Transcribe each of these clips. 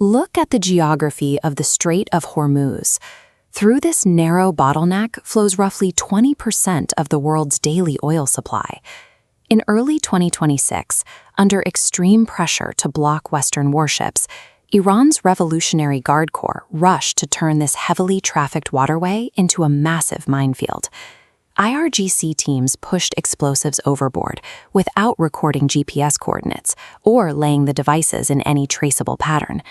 Look at the geography of the Strait of Hormuz. Through this narrow bottleneck flows roughly 20% of the world's daily oil supply. In early 2026, under extreme pressure to block Western warships, Iran's Revolutionary Guard Corps rushed to turn this heavily trafficked waterway into a massive minefield. IRGC teams pushed explosives overboard without recording GPS coordinates or laying the devices in any traceable pattern.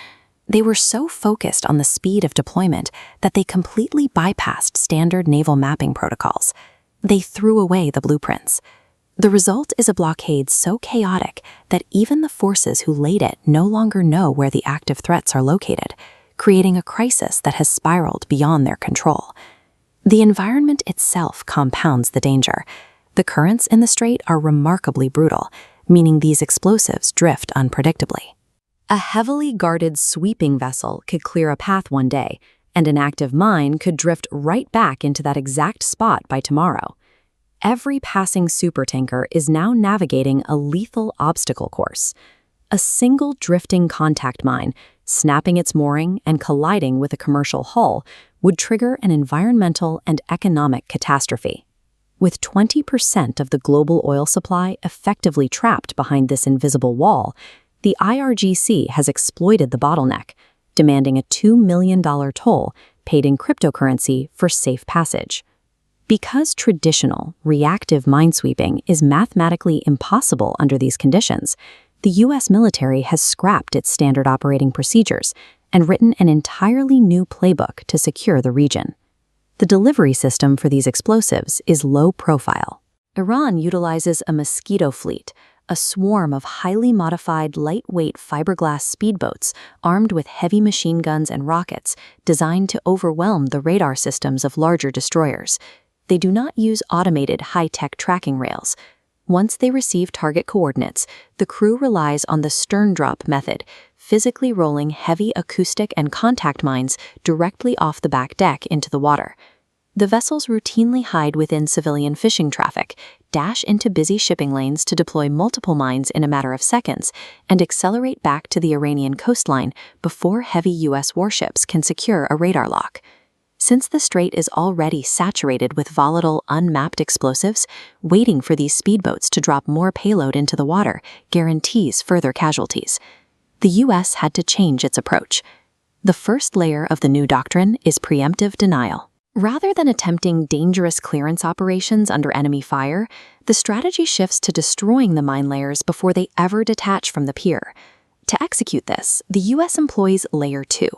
They were so focused on the speed of deployment that they completely bypassed standard naval mapping protocols. They threw away the blueprints. The result is a blockade so chaotic that even the forces who laid it no longer know where the active threats are located, creating a crisis that has spiraled beyond their control. The environment itself compounds the danger. The currents in the strait are remarkably brutal, meaning these explosives drift unpredictably. A heavily guarded sweeping vessel could clear a path one day, and an active mine could drift right back into that exact spot by tomorrow. Every passing supertanker is now navigating a lethal obstacle course. A single drifting contact mine, snapping its mooring and colliding with a commercial hull, would trigger an environmental and economic catastrophe. With 20% of the global oil supply effectively trapped behind this invisible wall, the IRGC has exploited the bottleneck, demanding a $2 million toll paid in cryptocurrency for safe passage. Because traditional, reactive minesweeping is mathematically impossible under these conditions, the U.S. military has scrapped its standard operating procedures and written an entirely new playbook to secure the region. The delivery system for these explosives is low profile. Iran utilizes a Mosquito Fleet, a swarm of highly modified lightweight fiberglass speedboats armed with heavy machine guns and rockets designed to overwhelm the radar systems of larger destroyers. They do not use automated high-tech tracking rails. Once they receive target coordinates, the crew relies on the stern drop method, physically rolling heavy acoustic and contact mines directly off the back deck into the water. The vessels routinely hide within civilian fishing traffic, dash into busy shipping lanes to deploy multiple mines in a matter of seconds, and accelerate back to the Iranian coastline before heavy U.S. warships can secure a radar lock. Since the strait is already saturated with volatile, unmapped explosives, waiting for these speedboats to drop more payload into the water guarantees further casualties. The U.S. had to change its approach. The first layer of the new doctrine is preemptive denial. Rather than attempting dangerous clearance operations under enemy fire, the strategy shifts to destroying the mine layers before they ever detach from the pier. To execute this, the U.S. employs Layer 2.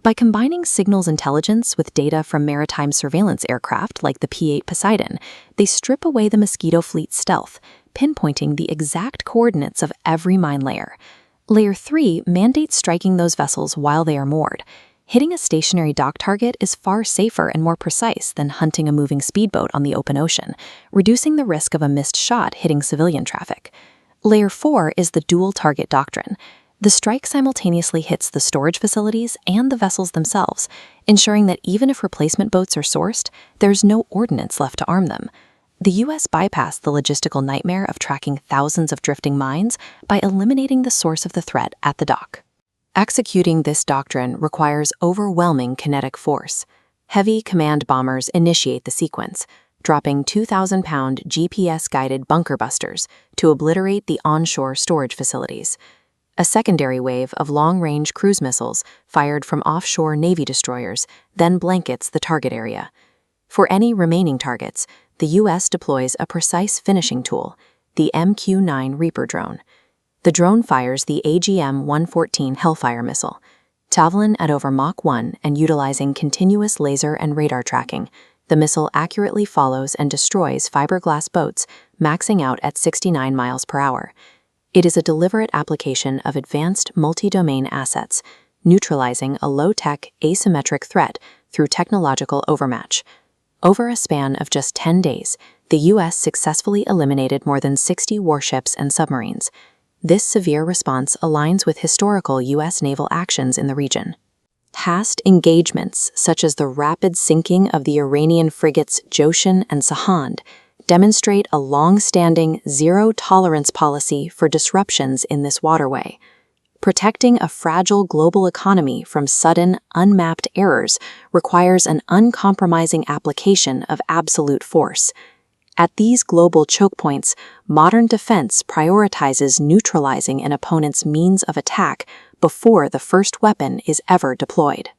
By combining signals intelligence with data from maritime surveillance aircraft like the P-8 Poseidon, they strip away the Mosquito Fleet's stealth, pinpointing the exact coordinates of every mine layer. Layer 3 mandates striking those vessels while they are moored. Hitting a stationary dock target is far safer and more precise than hunting a moving speedboat on the open ocean, reducing the risk of a missed shot hitting civilian traffic. Layer 4 is the dual target doctrine. The strike simultaneously hits the storage facilities and the vessels themselves, ensuring that even if replacement boats are sourced, there's no ordnance left to arm them. The U.S. bypassed the logistical nightmare of tracking thousands of drifting mines by eliminating the source of the threat at the dock. Executing this doctrine requires overwhelming kinetic force. Heavy command bombers initiate the sequence, dropping 2,000-pound GPS-guided bunker busters to obliterate the onshore storage facilities. A secondary wave of long-range cruise missiles fired from offshore Navy destroyers then blankets the target area. For any remaining targets, the U.S. deploys a precise finishing tool, the MQ-9 Reaper drone. The drone fires the AGM-114 Hellfire missile. Traveling at over Mach 1 and utilizing continuous laser and radar tracking, the missile accurately follows and destroys fiberglass boats, maxing out at 69 miles per hour. It is a deliberate application of advanced multi-domain assets, neutralizing a low-tech, asymmetric threat through technological overmatch. Over a span of just 10 days, the U.S. successfully eliminated more than 60 warships and submarines. This severe response aligns with historical U.S. naval actions in the region. Past engagements, such as the rapid sinking of the Iranian frigates Joshan and Sahand, demonstrate a long-standing zero-tolerance policy for disruptions in this waterway. Protecting a fragile global economy from sudden, unmapped errors requires an uncompromising application of absolute force. At these global choke points, modern defense prioritizes neutralizing an opponent's means of attack before the first weapon is ever deployed.